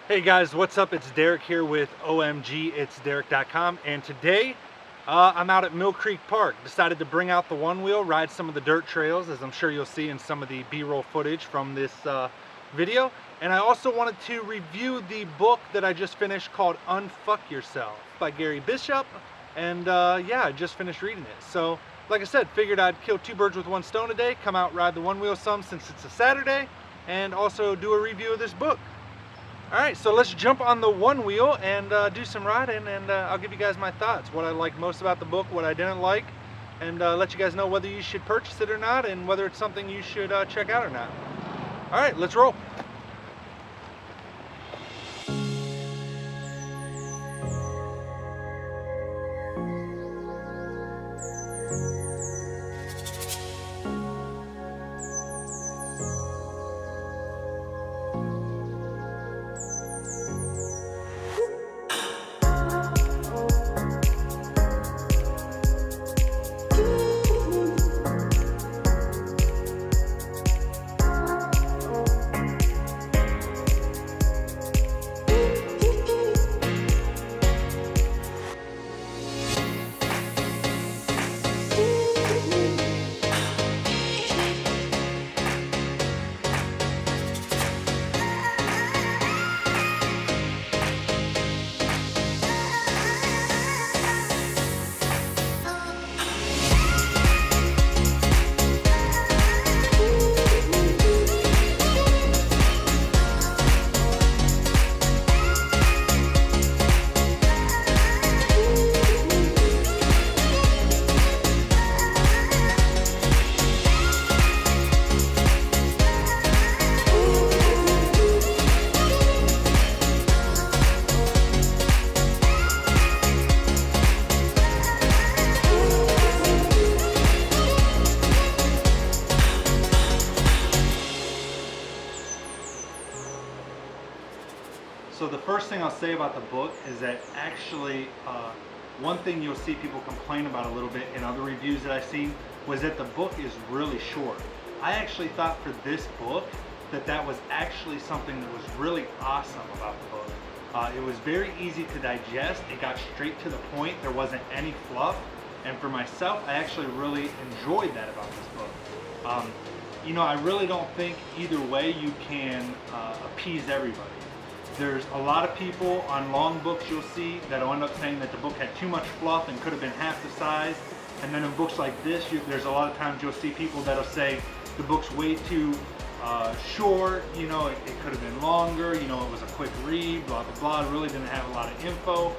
Hey guys, what's up? It's Derek here with OMGIt'sDerek.com, and today I'm out at Mill Creek Park. Decided to bring out the one wheel, ride some of the dirt trails, as I'm sure you'll see in some of the B-roll footage from this video. And I also wanted to review the book that I just finished called Unfuck Yourself by Gary Bishop. And yeah, I just finished reading it. So like I said, figured I'd kill two birds with one stone today, come out, ride the one wheel some since it's a Saturday, and also do a review of this book. Alright, so let's jump on the one wheel and do some riding, and I'll give you guys my thoughts, what I liked most about the book, what I didn't like, and let you guys know whether you should purchase it or not, and whether it's something you should check out or not. Alright, let's roll. So the first thing I'll say about the book is that actually one thing you'll see people complain about a little bit in other reviews that I've seen was that the book is really short. I actually thought for this book that was actually something that was really awesome about the book. It was very easy to digest. It got straight to the point. There wasn't any fluff. And for myself, I actually really enjoyed that about this book. You know, I really don't think either way you can appease everybody. There's a lot of people on long books you'll see that'll end up saying that the book had too much fluff and could have been half the size. And then in books like this, there's a lot of times you'll see people that'll say the book's way too short, you know, it could have been longer, you know, it was a quick read, blah, blah, blah, it really didn't have a lot of info.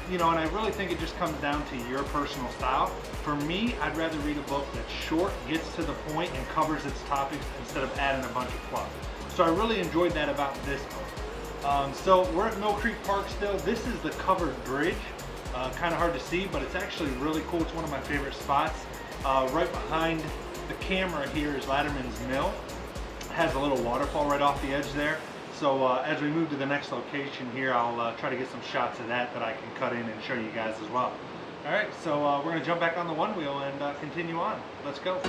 You know, and I really think it just comes down to your personal style. For me, I'd rather read a book that's short, gets to the point, and covers its topics instead of adding a bunch of fluff. So I really enjoyed that about this book. So we're at Mill Creek Park still. This is the covered bridge. Kind of hard to see, but it's actually really cool. It's one of my favorite spots. Right behind the camera here is Latterman's Mill. It has a little waterfall right off the edge there. So as we move to the next location here, I'll try to get some shots of that I can cut in and show you guys as well. All right, so we're gonna jump back on the one wheel and continue on. Let's go.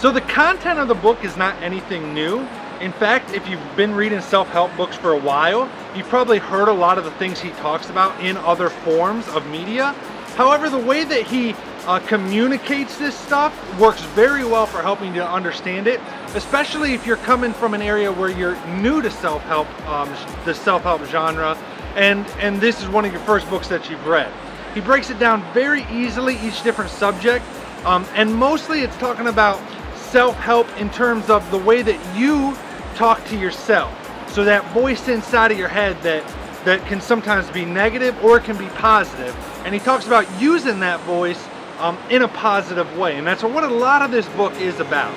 So the content of the book is not anything new. In fact, if you've been reading self-help books for a while, you've probably heard a lot of the things he talks about in other forms of media. However, the way that he communicates this stuff works very well for helping you to understand it, especially if you're coming from an area where you're new to self-help, the self-help genre, and this is one of your first books that you've read. He breaks it down very easily, each different subject, and mostly it's talking about self-help in terms of the way that you talk to yourself. So that voice inside of your head that can sometimes be negative or it can be positive. And he talks about using that voice in a positive way. And that's what a lot of this book is about.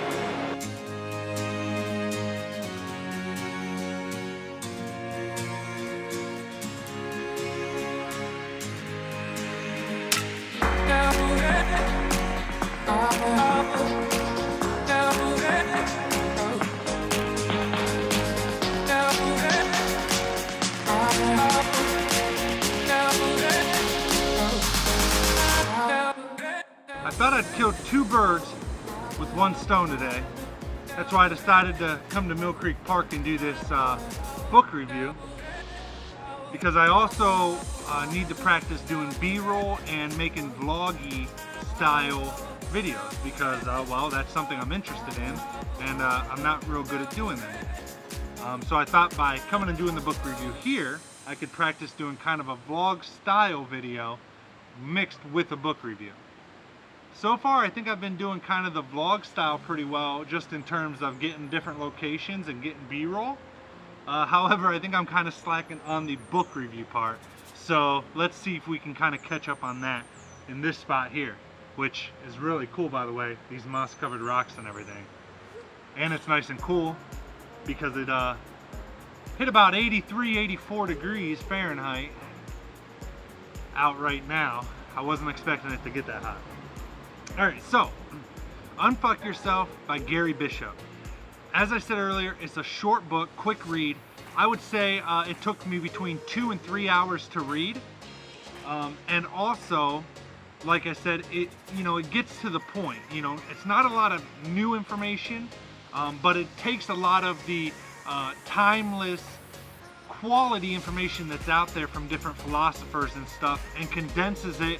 I thought I'd kill two birds with one stone today. That's why I decided to come to Mill Creek Park and do this book review, because I also need to practice doing B-roll and making vloggy style videos, because well, that's something I'm interested in, and I'm not real good at doing that. So I thought by coming and doing the book review here, I could practice doing kind of a vlog style video mixed with a book review. So far, I think I've been doing kind of the vlog style pretty well, just in terms of getting different locations and getting B-roll. However, I think I'm kind of slacking on the book review part. So let's see if we can kind of catch up on that in this spot here, which is really cool, by the way, these moss-covered rocks and everything. And it's nice and cool because it hit about 83, 84 degrees Fahrenheit out right now. I wasn't expecting it to get that hot. Alright, so Unfuck Yourself by Gary Bishop. As I said earlier, it's a short book, quick read. I would say it took me between 2 and 3 hours to read. And also, like I said, it gets to the point. It's not a lot of new information, but it takes a lot of the timeless quality information that's out there from different philosophers and stuff, and condenses it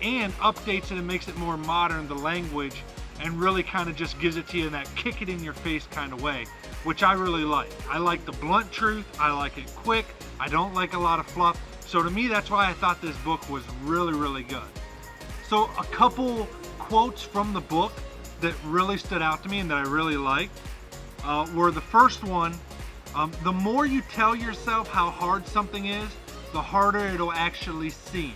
and updates it and makes it more modern, the language, and really kind of just gives it to you in that kick it in your face kind of way, which I really like. I like the blunt truth, I like it quick, I don't like a lot of fluff. So to me, that's why I thought this book was really, really good. So a couple quotes from the book that really stood out to me and that I really liked were the first one, the more you tell yourself how hard something is, the harder it'll actually seem.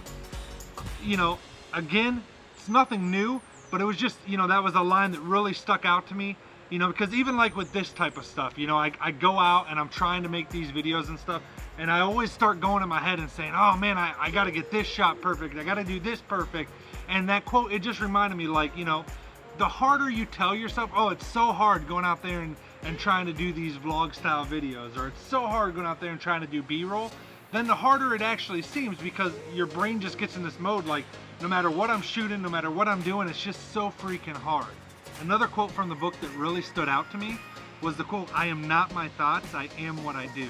Again, it's nothing new, but it was just, that was a line that really stuck out to me, because even like with this type of stuff, I go out and I'm trying to make these videos and stuff, and I always start going in my head and saying, oh man, I got to get this shot perfect, I got to do this perfect. And that quote, it just reminded me, like, the harder you tell yourself, oh, it's so hard going out there and trying to do these vlog style videos, or it's so hard going out there and trying to do B-roll, then the harder it actually seems, because your brain just gets in this mode like, no matter what I'm shooting, no matter what I'm doing, it's just so freaking hard. Another quote from the book that really stood out to me was the quote, I am not my thoughts, I am what I do.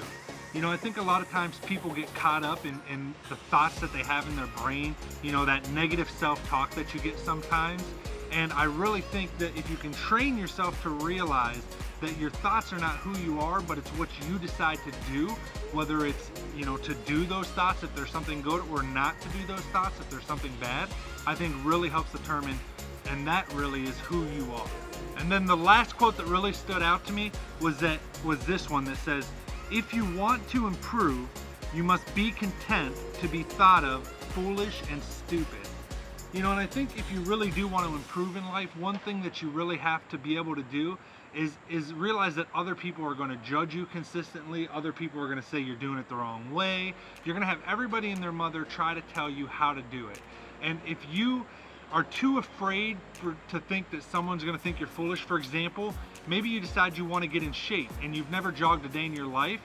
I think a lot of times people get caught up in the thoughts that they have in their brain, that negative self-talk that you get sometimes. And I really think that if you can train yourself to realize that your thoughts are not who you are, but it's what you decide to do, whether it's, to do those thoughts if there's something good, or not to do those thoughts if there's something bad, I think really helps determine, and that really is who you are. And then the last quote that really stood out to me was this one that says, if you want to improve, you must be content to be thought of foolish and stupid. And I think if you really do want to improve in life, one thing that you really have to be able to do is realize that other people are going to judge you consistently. Other people are going to say you're doing it the wrong way. You're going to have everybody and their mother try to tell you how to do it. And if you are too afraid to think that someone's going to think you're foolish, for example, maybe you decide you want to get in shape and you've never jogged a day in your life,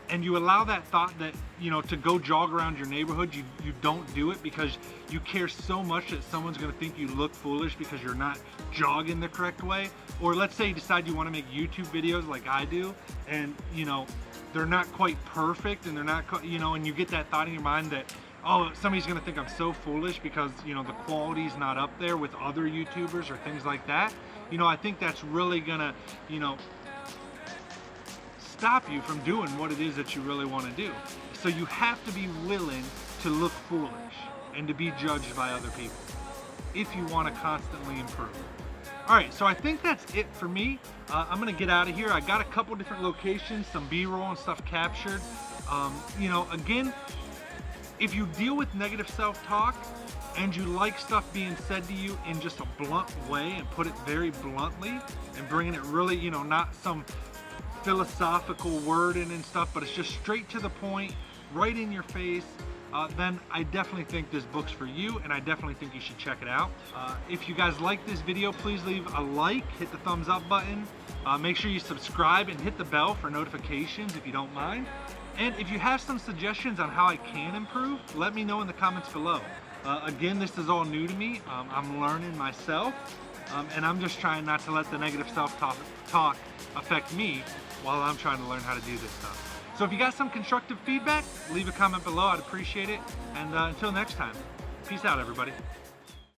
and you allow that thought that, you know, to go jog around your neighborhood, you don't do it because you care so much that someone's gonna think you look foolish because you're not jogging the correct way. Or let's say you decide you wanna make YouTube videos like I do, and you know, they're not quite perfect, and they're not, you know, and you get that thought in your mind that, oh, somebody's gonna think I'm so foolish because, you know, the quality's not up there with other YouTubers or things like that. You know, I think that's really gonna, you know, stop you from doing what it is that you really want to do. So you have to be willing to look foolish and to be judged by other people if you want to constantly improve. All right, so I think that's it for me. I'm gonna get out of here. I got a couple different locations, some B-roll and stuff captured. You know, again, if you deal with negative self-talk and you like stuff being said to you in just a blunt way and put it very bluntly and bringing it really, you know, not some philosophical wording and stuff, but it's just straight to the point, right in your face, then I definitely think this book's for you, and I definitely think you should check it out. If you guys like this video, please leave a like, hit the thumbs up button, make sure you subscribe and hit the bell for notifications if you don't mind. And if you have some suggestions on how I can improve, let me know in the comments below. Again, this is all new to me. I'm learning myself, and I'm just trying not to let the negative self-talk affect me while I'm trying to learn how to do this stuff. So if you got some constructive feedback, leave a comment below. I'd appreciate it. And until next time, peace out, everybody.